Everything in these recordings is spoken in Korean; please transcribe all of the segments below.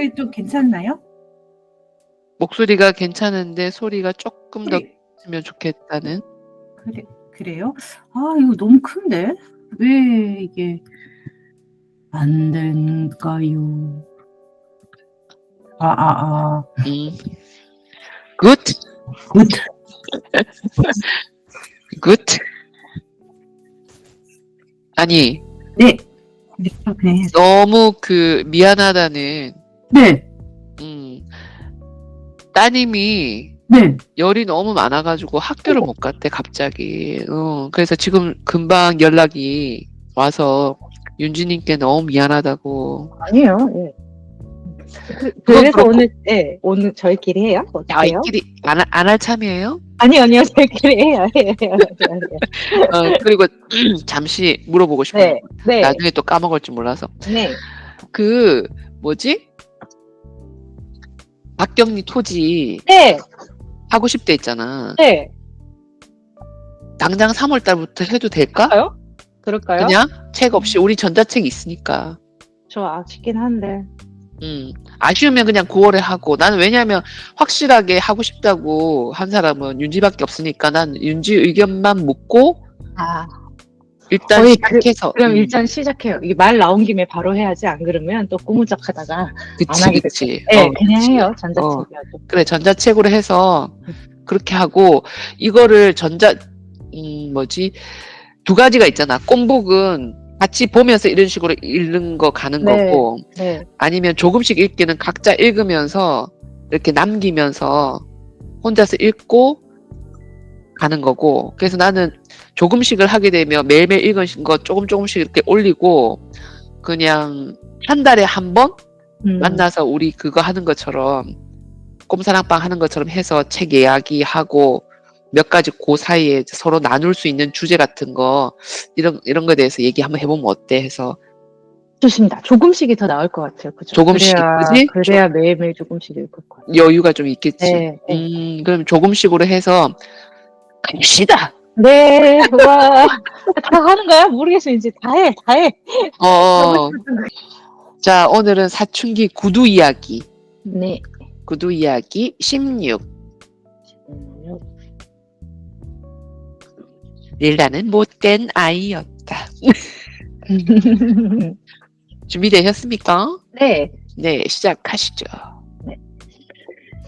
목소리도 괜찮나요? 목소리가 괜찮은데 소리가 조금 더 소리. 크면 좋겠다는. 그래요? 아, 이거 너무 큰데? 왜 이게 안 될까요? 굿. 굿. 굿. 아니, 네. 네. 너무 미안하다는, 네. 따님이 네. 열이 너무 많아가지고 학교를 못 갔대, 갑자기. 그래서 지금 금방 연락이 와서 윤지님께 너무 미안하다고. 아니에요. 예. 그래서 오늘 저희끼리 해요? 어떻게 해요? 저희끼리 안 할 참이에요? 아니요, 저희끼리 해요. 그리고 잠시 물어보고 싶은 거. 네. 나중에 또 까먹을지 몰라서. 네. 뭐지? 박경리 토지 네. 하고 싶대 있잖아. 네. 당장 3월 달부터 해도 될까? 그럴까요? 그냥 책 없이 우리 전자책이 있으니까. 저 아쉽긴 한데. 아쉬우면 그냥 9월에 하고. 나는 왜냐면 확실하게 하고 싶다고 한 사람은 윤지밖에 없으니까 난 윤지 의견만 묻고 일단 시작해서. 그럼 일단 시작해요. 이게 말 나온 김에 바로 해야지. 안 그러면 또 꾸무적하다가 안 하게 됐죠. 네, 그냥 해요. 전자책이라도. 그래, 전자책으로 해서 그렇게 하고 이거를 두 가지가 있잖아. 꼼북은 같이 보면서 이런 식으로 읽는 거 가는 거고, 아니면 조금씩 읽기는 각자 읽으면서 이렇게 남기면서 혼자서 읽고 가는 거고. 그래서 나는 조금씩을 하게 되면 매일매일 읽은 거 조금씩 이렇게 올리고, 그냥 한 달에 한 번 만나서 우리 그거 하는 것처럼, 꼼사랑방 하는 것처럼 해서 책 이야기하고, 몇 가지 그 사이에 서로 나눌 수 있는 주제 같은 거, 이런 거에 대해서 얘기 한번 해보면 어때 해서. 좋습니다. 조금씩이 더 나을 것 같아요. 그죠? 조금씩, 그지? 그래야 매일매일 조금씩 읽을 것 같아요. 여유가 좀 있겠지. 네. 그럼 조금씩으로 해서 갑시다. 네. 와. 다 하는 거야? 모르겠어. 이제 다 해. 자, 오늘은 사춘기 구두 이야기. 네. 구두 이야기 16. 릴라는 못된 아이였다. 준비되셨습니까? 네. 네, 시작하시죠. 네.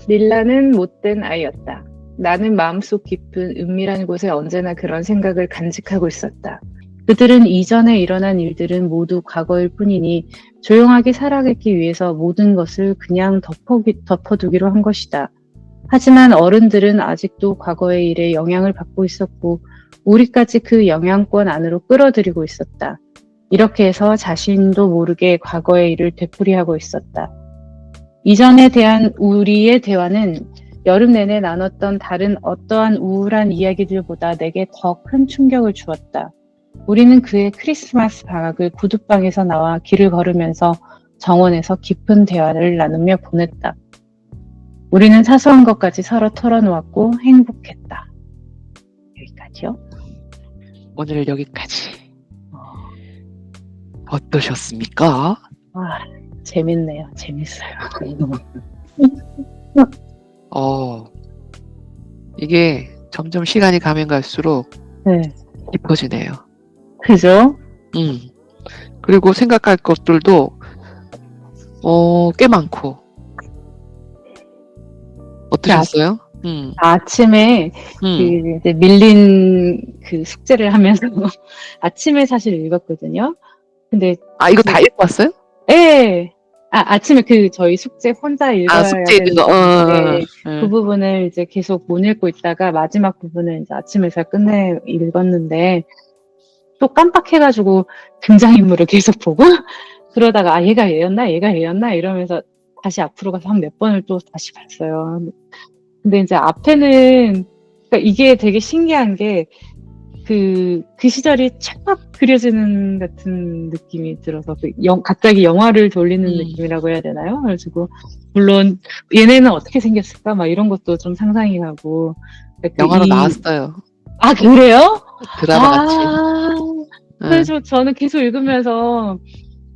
릴라는 못된 아이였다. 나는 마음속 깊은 은밀한 곳에 언제나 그런 생각을 간직하고 있었다. 그들은 이전에 일어난 일들은 모두 과거일 뿐이니 조용하게 살아가기 위해서 모든 것을 그냥 덮어두기로 한 것이다. 하지만 어른들은 아직도 과거의 일에 영향을 받고 있었고 우리까지 그 영향권 안으로 끌어들이고 있었다. 이렇게 해서 자신도 모르게 과거의 일을 되풀이하고 있었다. 이전에 대한 우리의 대화는 여름 내내 나눴던 다른 어떠한 우울한 이야기들보다 내게 더 큰 충격을 주었다. 우리는 그의 크리스마스 방학을 구두방에서 나와 길을 걸으면서 정원에서 깊은 대화를 나누며 보냈다. 우리는 사소한 것까지 서로 털어놓았고 행복했다. 여기까지요. 오늘 여기까지. 어떠셨습니까? 재밌네요. 재밌어요. 이게 점점 시간이 가면 갈수록 깊어지네요. 그죠? 그리고 생각할 것들도 꽤 많고. 어떠셨어요? 아침에 이제 밀린 그 숙제를 하면서 아침에 사실 읽었거든요. 근데 이거 다 읽고 왔어요? 네. 아침에 저희 숙제 혼자 읽어야 숙제 되는 거. 그 부분을 이제 계속 못 읽고 있다가 마지막 부분을 이제 아침에서 끝내 읽었는데 또 깜빡해가지고 등장인물을 계속 보고 그러다가 얘가 얘였나 이러면서 다시 앞으로 가서 한 몇 번을 또 다시 봤어요. 근데 이제 앞에는 그러니까 이게 되게 신기한 게 그 시절이 착 그려지는 같은 느낌이 들어서 갑자기 영화를 돌리는 느낌이라고 해야 되나요? 그래가지고 물론 얘네는 어떻게 생겼을까 막 이런 것도 좀 상상이 가고 영화로 나왔어요. 그래요? 드라마 같이. 그래서 저는 계속 읽으면서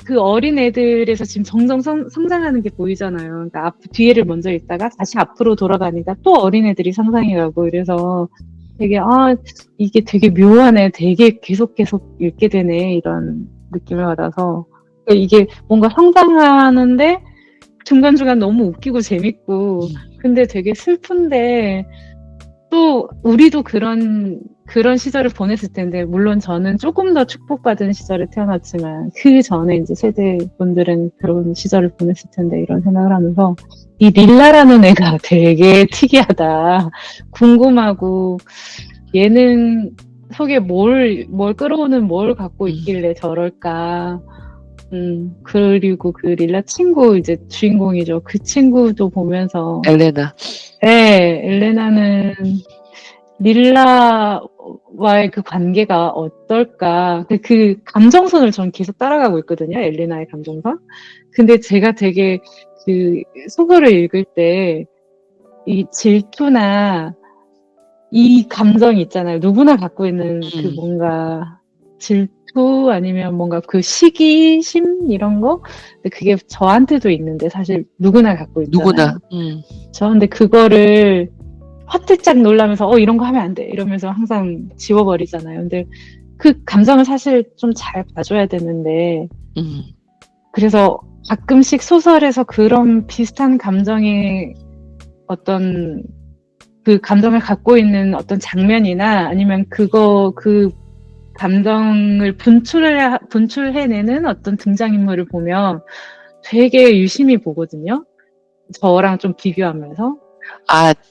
그 어린 애들에서 지금 점점 성장하는 게 보이잖아요. 그러니까 뒤에를 먼저 읽다가 다시 앞으로 돌아가니까 또 어린 애들이 상상해가고 이래서 되게 이게 되게 묘하네. 되게 계속 읽게 되네. 이런 느낌을 받아서 그러니까 이게 뭔가 성장하는데 중간중간 너무 웃기고 재밌고 근데 되게 슬픈데 또 우리도 그런 시절을 보냈을 텐데 물론 저는 조금 더 축복받은 시절에 태어났지만 그 전에 이제 세대 분들은 그런 시절을 보냈을 텐데 이런 생각을 하면서 이 릴라라는 애가 되게 특이하다 궁금하고 얘는 속에 뭘 끌어오는 뭘 갖고 있길래 저럴까 그리고 그 릴라 친구 이제 주인공이죠. 그 친구도 보면서 엘레나. 네, 엘레나는 릴라와의 그 관계가 어떨까? 그 감정선을 저는 계속 따라가고 있거든요. 엘레나의 감정선. 근데 제가 되게 그 소설을 읽을 때 이 질투나 이 감정이 있잖아요. 누구나 갖고 있는 그 뭔가 질투 아니면 뭔가 그 시기심 이런 거? 근데 그게 저한테도 있는데 사실 누구나 갖고 있잖아요. 누구나. 저 근데 그거를 화들짝 놀라면서 이런 거 하면 안 돼 이러면서 항상 지워버리잖아요. 근데 그 감정을 사실 좀 잘 봐줘야 되는데 그래서 가끔씩 소설에서 그런 비슷한 감정의 어떤 그 감정을 갖고 있는 어떤 장면이나 아니면 그 감정을 분출해내는 어떤 등장인물을 보면 되게 유심히 보거든요. 저랑 좀 비교하면서.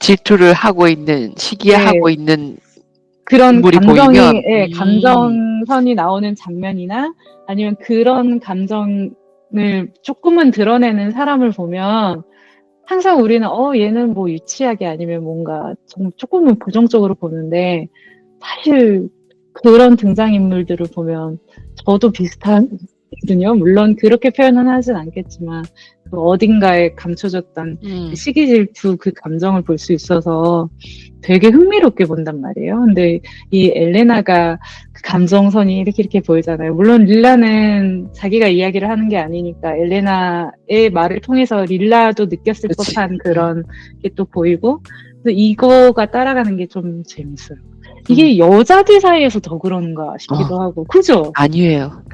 질투를 하고 있는 시기에 네. 하고 있는 그런 인물이 감정이, 보이면 감정선이 나오는 장면이나 아니면 그런 감정을 조금은 드러내는 사람을 보면 항상 우리는 얘는 뭐 유치하게 아니면 뭔가 조금은 부정적으로 보는데 사실 그런 등장인물들을 보면 저도 비슷하거든요. 물론 그렇게 표현은 하진 않겠지만 그 어딘가에 감춰졌던 그 시기 질투 그 감정을 볼 수 있어서 되게 흥미롭게 본단 말이에요. 근데 이 엘레나가 그 감정선이 이렇게 보이잖아요. 물론 릴라는 자기가 이야기를 하는 게 아니니까 엘레나의 말을 통해서 릴라도 느꼈을 그치. 법한 그런 게 또 보이고 이거가 따라가는 게 좀 재밌어요. 이게 여자들 사이에서 더 그런가 싶기도 하고 그죠? 아니에요.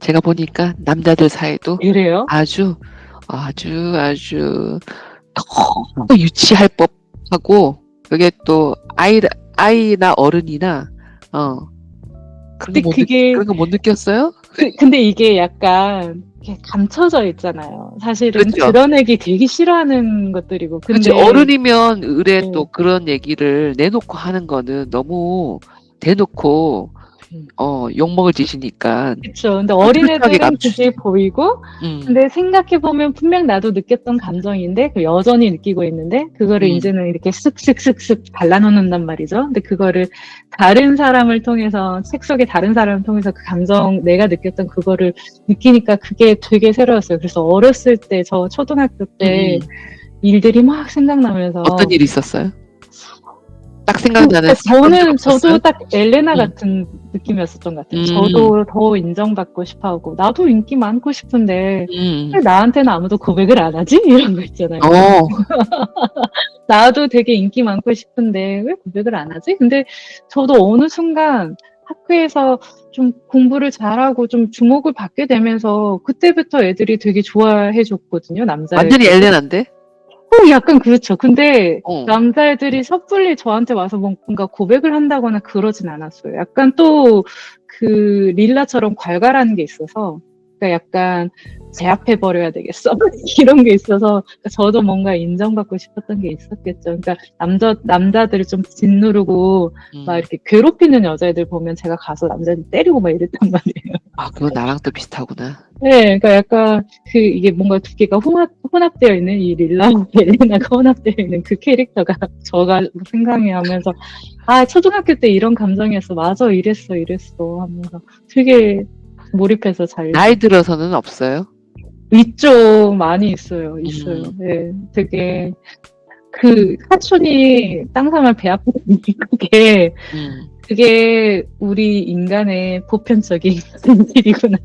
제가 보니까 남자들 사이도 이래요? 아주 너무 유치할 법하고 그게 또 아이나 어른이나 근데 그게 그런 거 못 느꼈어요? 근데 이게 약간 이렇게 감춰져 있잖아요. 사실은 그렇죠. 드러내기 되게 싫어하는 것들이고. 그치, 근데 어른이면 의뢰 또 그런 얘기를 내놓고 하는 거는 너무 대놓고 욕먹을 짓이니까. 그쵸. 근데 솔직하게 어린애들은 감추지. 그게 보이고, 근데 생각해보면 분명 나도 느꼈던 감정인데, 그 여전히 느끼고 있는데, 그거를 이제는 이렇게 쓱쓱쓱쓱 발라놓는단 말이죠. 근데 그거를 다른 사람을 통해서, 책 속의 다른 사람을 통해서 그 감정, 내가 느꼈던 그거를 느끼니까 그게 되게 새로웠어요. 그래서 어렸을 때, 저 초등학교 때 일들이 막 생각나면서. 어떤 일이 있었어요? 딱 생각나는 저도 딱 엘레나 같은 느낌이었었던 것 같아요. 저도 더 인정받고 싶어 하고, 나도 인기 많고 싶은데, 왜 나한테는 아무도 고백을 안 하지? 이런 거 있잖아요. 나도 되게 인기 많고 싶은데, 왜 고백을 안 하지? 근데 저도 어느 순간 학교에서 좀 공부를 잘하고 좀 주목을 받게 되면서, 그때부터 애들이 되게 좋아해 줬거든요, 남자애들. 완전히 엘레나인데? 약간 그렇죠. 근데 남자애들이 섣불리 저한테 와서 뭔가 고백을 한다거나 그러진 않았어요. 약간 또 그 릴라처럼 괄괄한 게 있어서 그러니까 약간 제압해버려야 되겠어 이런 게 있어서 저도 뭔가 인정받고 싶었던 게 있었겠죠. 그러니까 남자들을 좀 짓누르고 막 이렇게 괴롭히는 여자애들 보면 제가 가서 남자들 때리고 막 이랬단 말이에요. 그건 나랑 또 비슷하구나. 네, 그러니까 약간 이게 뭔가 두 개가 혼합되어 있는 이 릴라와 엘레나가 혼합되어 있는 그 캐릭터가 저가 생각이 나면서 초등학교 때 이런 감정이었어. 맞아, 이랬어 하면서 되게 몰입해서 잘. 나이 들어서는 없어요? 있죠, 많이 있어요. 네, 되게 그 사촌이 땅 사면 배 아프게 그게 우리 인간의 보편적인 본질이구나.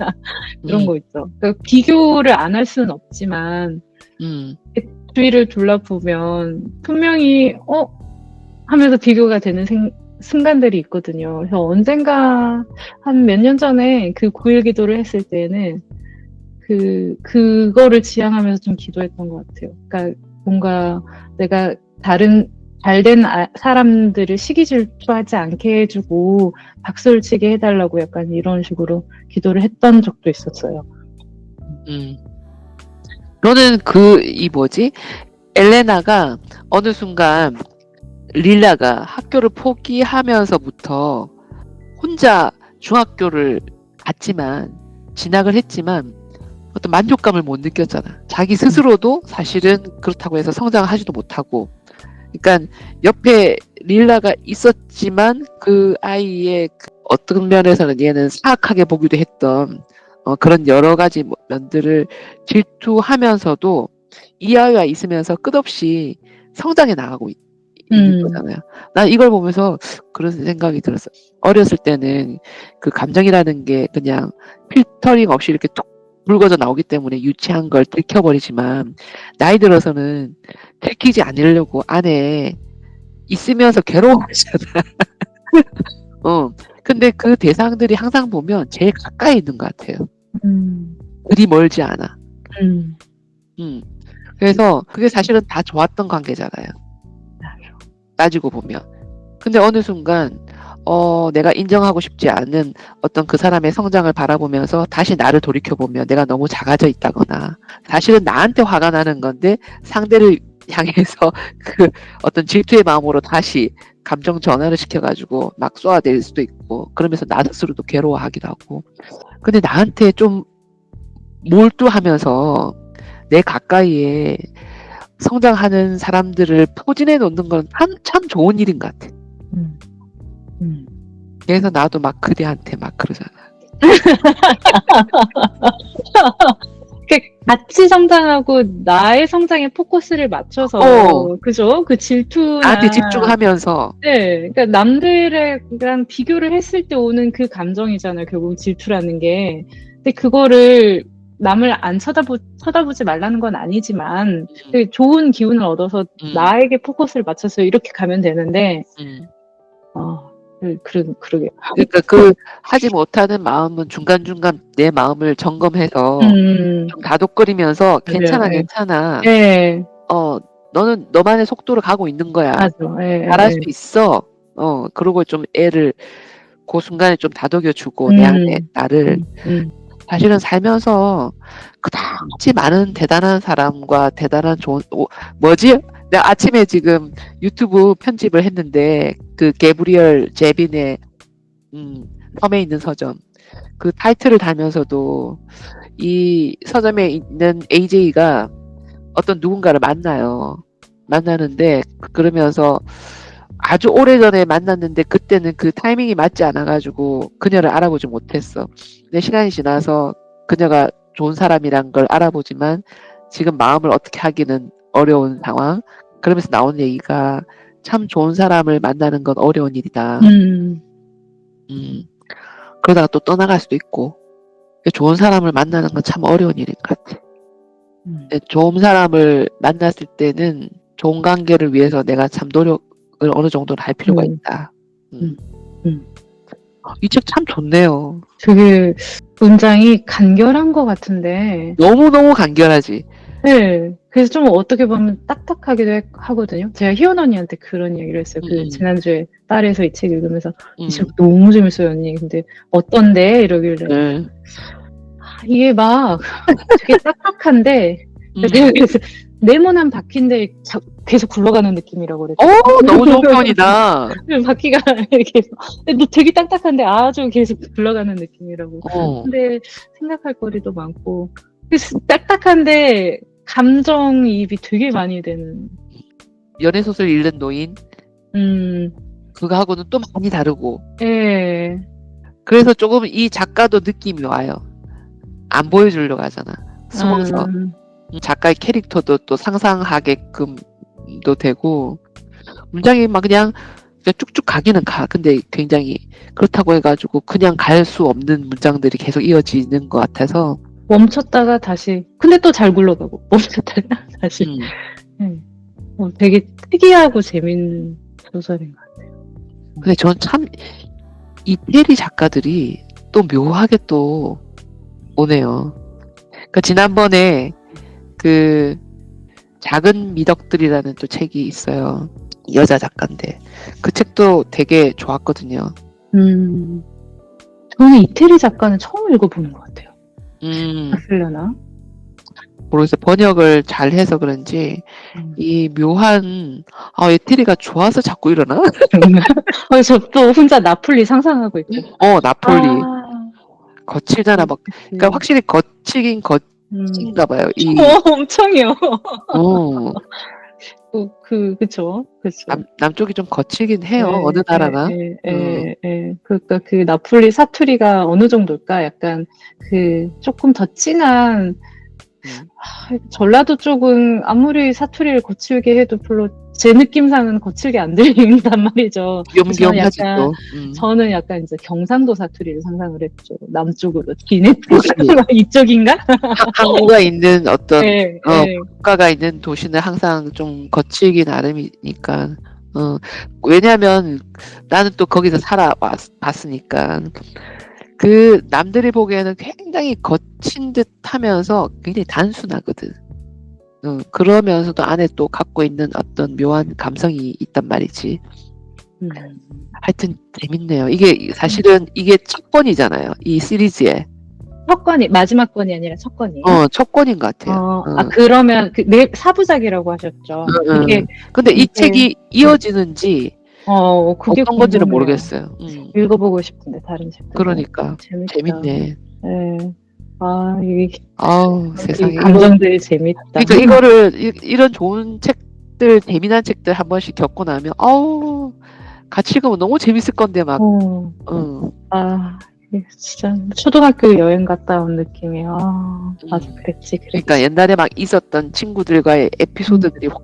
그런 거 있죠. 그러니까 비교를 안 할 수는 없지만, 주위를 둘러보면 분명히, 하면서 비교가 되는 순간들이 있거든요. 그래서 언젠가 한 몇 년 전에 그 9일 기도를 했을 때는 그거를 지향하면서 좀 기도했던 것 같아요. 그러니까 뭔가 내가 다른 잘된 사람들을 시기 질투하지 않게 해주고 박수를 치게 해달라고 약간 이런 식으로 기도를 했던 적도 있었어요. 너는 엘레나가 어느 순간 릴라가 학교를 포기하면서부터 혼자 중학교를 진학을 했지만 어떤 만족감을 못 느꼈잖아. 자기 스스로도 사실은 그렇다고 해서 성장하지도 못하고. 그러니까 옆에 릴라가 있었지만 그 아이의 어떤 면에서는 얘는 사악하게 보기도 했던 그런 여러 가지 면들을 질투하면서도 이 아이와 있으면서 끝없이 성장해 나가고 있는 거잖아요. 난 이걸 보면서 그런 생각이 들었어요. 어렸을 때는 그 감정이라는 게 그냥 필터링 없이 이렇게 툭 붉어져 나오기 때문에 유치한 걸 들켜버리지만 나이 들어서는 들키지 않으려고 안에 있으면서 괴로워하잖아. 근데 그 대상들이 항상 보면 제일 가까이 있는 것 같아요. 그리 멀지 않아. 그래서 그게 사실은 다 좋았던 관계잖아요. 따지고 보면. 근데 어느 순간 내가 인정하고 싶지 않은 어떤 그 사람의 성장을 바라보면서 다시 나를 돌이켜보면 내가 너무 작아져 있다거나 사실은 나한테 화가 나는 건데 상대를 향해서 그 어떤 질투의 마음으로 다시 감정 전환을 시켜가지고 막 쏘아댈 수도 있고 그러면서 나 스스로도 괴로워하기도 하고 근데 나한테 좀 몰두하면서 내 가까이에 성장하는 사람들을 포진해 놓는 건 참 좋은 일인 것 같아. 그래서 나도 막 그대한테 막 그러잖아. 같이 성장하고 나의 성장에 포커스를 맞춰서 그죠? 그 질투나 나한테 집중하면서 네, 그러니까 남들이랑 비교를 했을 때 오는 그 감정이잖아요. 결국 질투라는 게. 근데 그거를 남을 안 쳐다보지 말라는 건 아니지만 되게 좋은 기운을 얻어서 나에게 포커스를 맞춰서 이렇게 가면 되는데 그러게. 그러니까 하지 못하는 마음은 중간중간 내 마음을 점검해서 좀 다독거리면서 괜찮아. 네. 너는 너만의 속도로 가고 있는 거야. 맞아. 잘할 수 있어. 그러고 좀 애를 그 순간에 좀 다독여주고 내 안에 나를 사실은 살면서 그다지 많은 대단한 사람과 대단한 좋은 내가 아침에 지금 유튜브 편집을 했는데 그 게브리얼 제빈의 섬에 있는 서점 그 타이틀을 달면서도 이 서점에 있는 AJ가 어떤 누군가를 만나는데 그러면서 아주 오래전에 만났는데 그때는 그 타이밍이 맞지 않아가지고 그녀를 알아보지 못했어. 근데 시간이 지나서 그녀가 좋은 사람이란 걸 알아보지만 지금 마음을 어떻게 하기는 어려운 상황. 그러면서 나온 얘기가 참 좋은 사람을 만나는 건 어려운 일이다. 그러다가 또 떠나갈 수도 있고 좋은 사람을 만나는 건 참 어려운 일인 것 같아. 좋은 사람을 만났을 때는 좋은 관계를 위해서 내가 참 노력을 어느 정도는 할 필요가 있다. 이 책 참 좋네요. 되게 문장이 간결한 것 같은데 너무너무 간결하지. 네. 그래서 좀 어떻게 보면 딱딱하기도 하거든요. 제가 희원 언니한테 그런 얘기를 했어요. 지난주에 파리에서 이 책 읽으면서 이 책 너무 재밌어요, 언니. 근데 어떤데? 이러길래 이게 막 되게 딱딱한데 그래서 네모난 바퀴인데 계속 굴러가는 느낌이라고 그랬어요. 너무 좋은 표현이다. 바퀴가 이렇게 너 되게 딱딱한데 아주 계속 굴러가는 느낌이라고. 근데 생각할 거리도 많고 딱딱한데 감정이입이 되게 많이 되는. 연애소설 읽는 노인 그거하고는 또 많이 다르고. 네. 그래서 조금 이 작가도 느낌이 와요. 안 보여주려고 하잖아. 숨어서. 작가의 캐릭터도 또 상상하게끔도 되고 문장이 막 그냥 그러니까 쭉쭉 가기는 가. 근데 굉장히 그렇다고 해가지고 그냥 갈 수 없는 문장들이 계속 이어지는 것 같아서. 멈췄다가 다시 근데 또 잘 굴러가고 멈췄다가 다시 되게 특이하고 재밌는 소설인 것 같아요. 근데 전 참 이태리 작가들이 또 묘하게 또 오네요. 그러니까 지난번에 그 작은 미덕들이라는 또 책이 있어요. 여자 작가인데 그 책도 되게 좋았거든요. 저는 이태리 작가는 처음 읽어보는 것 같아요. 봤으려나? 모르겠어요. 번역을 잘 해서 그런지 이 묘한 이태리가 좋아서 자꾸 이러나? 저 또 혼자 나폴리 상상하고 있고. 나폴리 거칠잖아 막. 그러니까 확실히 거칠긴 거친가 봐요. 엄청이요. 어. 그쵸. 남쪽이 좀 거칠긴 해요. 어느 나라나. 그러니까 그 나폴리 사투리가 어느 정도일까? 약간 조금 더 진한 전라도 쪽은 아무리 사투리를 거칠게 해도 별로 제 느낌상은 거칠게 안 들린단 말이죠. 귀염귀염하지 또. 저는 약간 이제 경상도 사투리를 상상을 했죠. 남쪽으로 기내 이쪽인가? 항구가 있는 어떤 국가가 있는 도시는 항상 좀 거칠기 나름이니까. 왜냐하면 나는 또 거기서 살아봤으니까. 그 남들이 보기에는 굉장히 거친 듯 하면서 굉장히 단순하거든. 그러면서도 안에 또 갖고 있는 어떤 묘한 감성이 있단 말이지. 하여튼 재밌네요. 이게 사실은 이게 첫 권이잖아요. 이 시리즈에. 첫 권이 마지막 권이 아니라 첫 권이에요? 첫 권인 것 같아요. 그러면 사부작이라고 하셨죠. 근데 이 책이 이어지는지 그게 어떤 건지는 모르겠어요. 읽어보고 싶은데 다른 책들. 그러니까 재밌네. 이게 세상에 감정들이 재밌다. 그러니까 이거를 이런 좋은 책들, 재미난 책들 한 번씩 겪고 나면 같이 읽으면 너무 재밌을 건데 막. 진짜 초등학교 여행 갔다 온 느낌이야. 맞아, 그랬지. 그러니까 옛날에 막 있었던 친구들과의 에피소드들이 확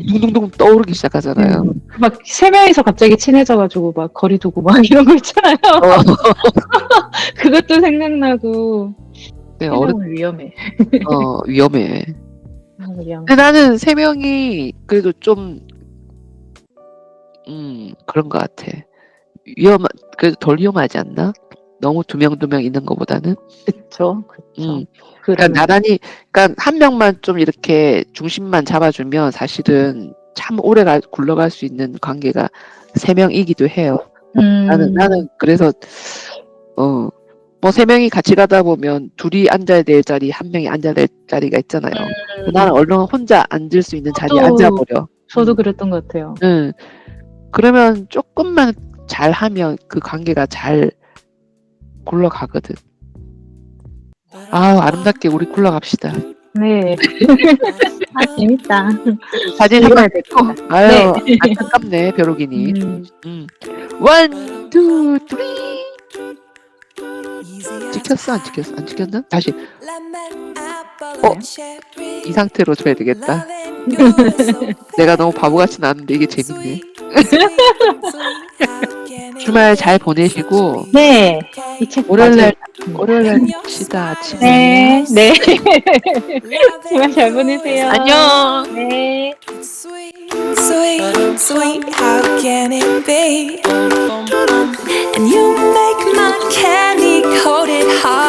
둥둥둥 떠오르기 시작하잖아요. 막 세 명이서 갑자기 친해져가지고 막 거리 두고 막 이런 거 있잖아요. 그것도 생각나고. 위험해. 위험해. 근데 나는 세 명이 그래도 좀 그런 것 같아. 그래도 덜 위험하지 않나? 너무 두 명 있는 것보다는. 그쵸. 그러니까 나란히, 그러니까 한 명만 좀 이렇게 중심만 잡아주면 사실은 참 오래 굴러갈 수 있는 관계가 세 명이기도 해요. 나는 그래서 뭐 세 명이 같이 가다 보면 둘이 앉아야 될 자리, 한 명이 앉아야 될 자리가 있잖아요. 나는 얼른 혼자 앉을 수 있는 자리에 앉아버려. 저도 그랬던 것 같아요. 그러면 조금만 잘하면 그 관계가 잘 굴러가거든. 아름답게 우리 굴러갑시다. 네. 재밌다. 사진 한번 찍고. 안타깝네 벼룩이니. 1, 2, 3. 찍혔어? 안 찍혔어? 안 찍혔나? 다시. 이 상태로 줘야 되겠다. 내가 너무 바보같이 나왔는데 이게 재밌네. 주말 잘 보내시고. 네. 월요일날 봅시다. 아침에. 네. 주말 잘 보내세요. 안녕. 네. Sweet, sweet, how can it be? And you make my candy coated heart